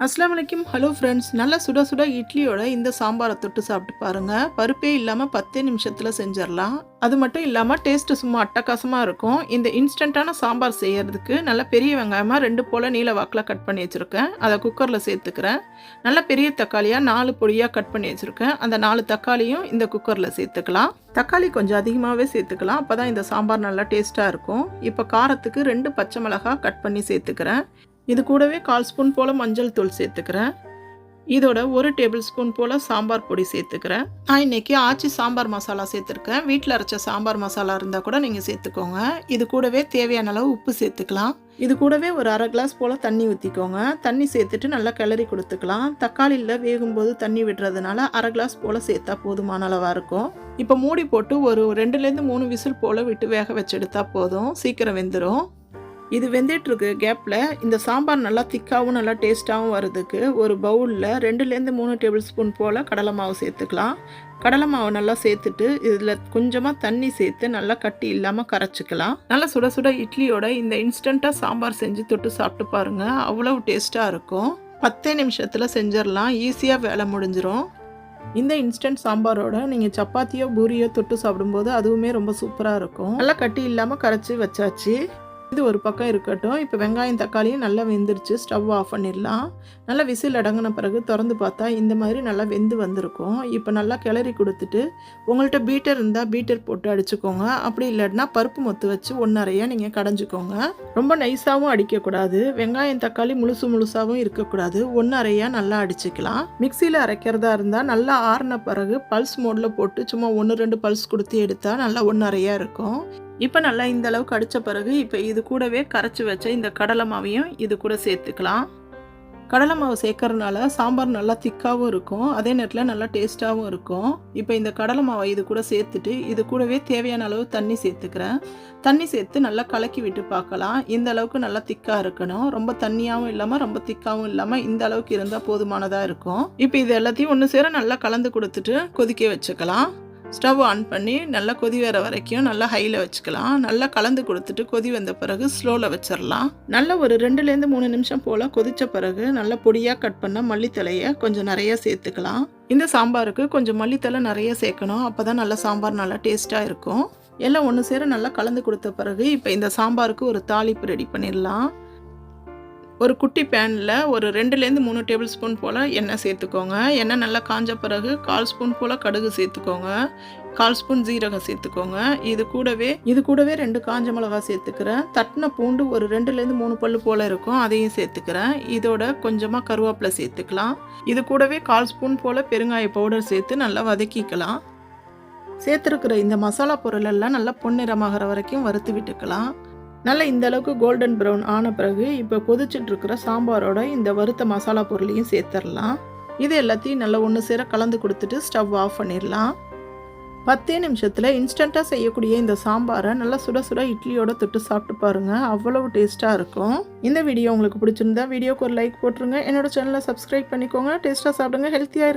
அஸ்ஸலாமு அலைக்கும். Hello friends. நல்லா சுட சுட இட்லியோட இந்த சாம்பாரை தொட்டு சாப்பிட்டு பாருங்க. பருப்பே இல்லாமல் 10 நிமிஷத்தில் செஞ்சிடலாம். அது மட்டும் இல்லாமல் டேஸ்ட்டு சும்மா அட்டகாசமாக இருக்கும். இந்த இன்ஸ்டண்ட்டான சாம்பார் செய்யறதுக்கு நல்ல பெரிய வெங்காயமாக 2 போல் நீல வாக்கில் கட் பண்ணி வச்சுருக்கேன். அதை குக்கரில் சேர்த்துக்கிறேன். நல்ல பெரிய தக்காளியாக 4 பொடியாக கட் பண்ணி வச்சுருக்கேன். அந்த 4 தக்காளியும் இந்த குக்கரில் சேர்த்துக்கலாம். தக்காளி கொஞ்சம் அதிகமாகவே சேர்த்துக்கலாம். அப்போ தான் இந்த சாம்பார் நல்லா டேஸ்ட்டாக இருக்கும். இப்போ காரத்துக்கு 2 பச்சை மிளகாய் கட் பண்ணி சேர்த்துக்கிறேன். இது கூடவே 1/4 ஸ்பூன் போல் மஞ்சள் தூள் சேர்த்துக்கிறேன். இதோட 1 டேபிள் ஸ்பூன் போல் சாம்பார் பொடி சேர்த்துக்கிறேன். நான் இன்றைக்கி ஆச்சி சாம்பார் மசாலா சேர்த்துருக்கேன். வீட்டில் அரைச்ச சாம்பார் மசாலா இருந்தால் கூட நீங்கள் சேர்த்துக்கோங்க. இது கூடவே தேவையான அளவு உப்பு சேர்த்துக்கலாம். இது கூடவே ஒரு 1/2 கிளாஸ் போல் தண்ணி ஊற்றிக்கோங்க. தண்ணி சேர்த்துட்டு நல்லா கிளறி கொடுத்துக்கலாம். தக்காளியில் வேகும்போது தண்ணி விடுறதுனால 1/2 கிளாஸ் போல் சேர்த்தா போதுமான அளவாக இருக்கும். இப்போ மூடி போட்டு ஒரு 2லேருந்து 3 விசில் போல் விட்டு வேக வச்சு எடுத்தால் போதும். சீக்கிரம் வெந்துடும். இது வெந்துட்டுருக்கு கேப்பில் இந்த சாம்பார் நல்லா திக்காகவும் நல்லா டேஸ்ட்டாகவும் வர்றதுக்கு ஒரு பவுலில் 2லேருந்து 3 டேபிள் ஸ்பூன் போல் கடலை மாவு சேர்த்துக்கலாம். கடலை மாவு நல்லா சேர்த்துட்டு இதில் கொஞ்சமாக தண்ணி சேர்த்து நல்லா கட்டி இல்லாமல் கரைச்சிக்கலாம். நல்லா சுட சுட இட்லியோட இந்த இன்ஸ்டண்ட்டாக சாம்பார் செஞ்சு தொட்டு சாப்பிட்டு பாருங்கள். அவ்வளவு டேஸ்ட்டாக இருக்கும். 10 நிமிஷத்தில் செஞ்சிடலாம். ஈஸியாக வேலை முடிஞ்சிடும். இந்த இன்ஸ்டன்ட் சாம்பாரோட நீங்கள் சப்பாத்தியோ பூரியோ தொட்டு சாப்பிடும்போது அதுவுமே ரொம்ப சூப்பராக இருக்கும். நல்லா கட்டி இல்லாமல் கரைச்சி வச்சாச்சு. இது ஒரு பக்கம் இருக்கட்டும். இப்போ வெங்காயம் தக்காளியும் நல்லா வெந்துருச்சு. ஸ்டவ் ஆஃப் பண்ணிடலாம். நல்லா விசில் அடங்கின பிறகு திறந்து பார்த்தா இந்த மாதிரி நல்லா வெந்து வந்திருக்கும். இப்போ நல்லா கிளறி கொடுத்துட்டு உங்கள்கிட்ட பீட்டர் இருந்தால் பீட்டர் போட்டு அடிச்சுக்கோங்க. அப்படி இல்லைன்னா பருப்பு மொத்து வச்சு ஒன்றரையாக நீங்கள் கடைஞ்சிக்கோங்க. ரொம்ப நைஸாகவும் அடிக்கக்கூடாது. வெங்காயம் தக்காளி முழுசாகவும் இருக்கக்கூடாது. ஒன்றரையாக நல்லா அடிச்சுக்கலாம். மிக்சியில் அரைக்கிறதா இருந்தால் நல்லா ஆறின பிறகு பல்ஸ் மோடில் போட்டு சும்மா 1-2 பல்ஸ் கொடுத்து எடுத்தால் நல்லா ஒன்றரையாக இருக்கும். இப்போ நல்லா இந்த அளவுக்கு அடித்த பிறகு இப்போ இது கூடவே கரைச்சி வச்ச இந்த கடலை மாவையும் இது கூட சேர்த்துக்கலாம். கடலை மாவு சேர்க்கறதுனால சாம்பார் நல்லா திக்காகவும் இருக்கும். அதே நேரத்தில் நல்லா டேஸ்ட்டாகவும் இருக்கும். இப்போ இந்த கடலை மாவை இது கூட சேர்த்துட்டு இது கூடவே தேவையான அளவு தண்ணி சேர்த்துக்கிறேன். தண்ணி சேர்த்து நல்லா கலக்கி விட்டு பார்க்கலாம். இந்த அளவுக்கு நல்லா திக்காக இருக்கணும். ரொம்ப தண்ணியாகவும் இல்லாமல் ரொம்ப திக்காகவும் இல்லாமல் இந்த அளவுக்கு இருந்தால் போதுமானதாக இருக்கும். இப்போ இது எல்லாத்தையும் ஒன்று சேர நல்லா கலந்து கொடுத்துட்டு கொதிக்க வச்சுக்கலாம். ஸ்டவ் ஆன் பண்ணி நல்லா கொதி வர வரைக்கும் நல்லா ஹையில் வச்சுக்கலாம். நல்லா கலந்து கொடுத்துட்டு கொதி வந்த பிறகு ஸ்லோவில் வச்சிடலாம். நல்லா ஒரு 2லேருந்து 3 நிமிஷம் போல் கொதித்த பிறகு நல்லா பொடியாக கட் பண்ண மல்லித்தலையை கொஞ்சம் நிறைய சேர்த்துக்கலாம். இந்த சாம்பாருக்கு கொஞ்சம் மல்லித்தலை நிறைய சேர்க்கணும். அப்போ தான் நல்லா சாம்பார் நல்லா டேஸ்ட்டாக இருக்கும். எல்லாம் ஒன்று சேர நல்லா கலந்து கொடுத்த பிறகு இப்போ இந்த சாம்பாருக்கு ஒரு தாளிப்பு ரெடி பண்ணிடலாம். ஒரு குட்டி பேனில் ஒரு 2லேருந்து 3 டேபிள் ஸ்பூன் போல் எண்ணெய் சேர்த்துக்கோங்க. எண்ணெய் நல்லா காஞ்ச பிறகு 1/4 ஸ்பூன் போல் கடுகு சேர்த்துக்கோங்க. 1/4 ஸ்பூன் ஜீரகம் சேர்த்துக்கோங்க. இது கூடவே 2 காஞ்ச மிளகாய் சேர்த்துக்கிறேன். தட்டின பூண்டு ஒரு 2லேருந்து 3 பல்லு போல் இருக்கும். அதையும் சேர்த்துக்கிறேன். இதோட கொஞ்சமாக கருவேப்பிலை சேர்த்துக்கலாம். இது கூடவே 1/4 ஸ்பூன் போல் பெருங்காய பவுடர் சேர்த்து நல்லா வதக்கிக்கலாம். சேர்த்துருக்கிற இந்த மசாலா பொருள் எல்லாம் நல்லா பொன்னிறமாகிற வரைக்கும் வறுத்து விட்டுக்கலாம். நல்லா இந்த அளவுக்கு கோல்டன் ப்ரௌன் ஆன பிறகு இப்போ கொதிச்சுட்டு இருக்கிற சாம்பாரோட இந்த வறுத்த மசாலா பொருளையும் சேர்த்துடலாம். இது எல்லாத்தையும் நல்லா ஒன்று சேர கலந்து கொடுத்துட்டு ஸ்டவ் ஆஃப் பண்ணிடலாம். 10 நிமிஷத்தில் இன்ஸ்டண்ட்டாக செய்யக்கூடிய இந்த சாம்பாரை நல்லா சுட சுட இட்லியோட தொட்டு சாப்பிட்டு பாருங்கள். அவ்வளவு டேஸ்ட்டாக இருக்கும். இந்த வீடியோ உங்களுக்கு பிடிச்சிருந்தா வீடியோக்கு ஒரு லைக் போட்டுருங்க. என்னோட சேனலை சப்ஸ்கிரைப் பண்ணிக்கோங்க. டேஸ்ட்டாக சாப்பிடுங்க. ஹெல்த்தியாக இருங்க.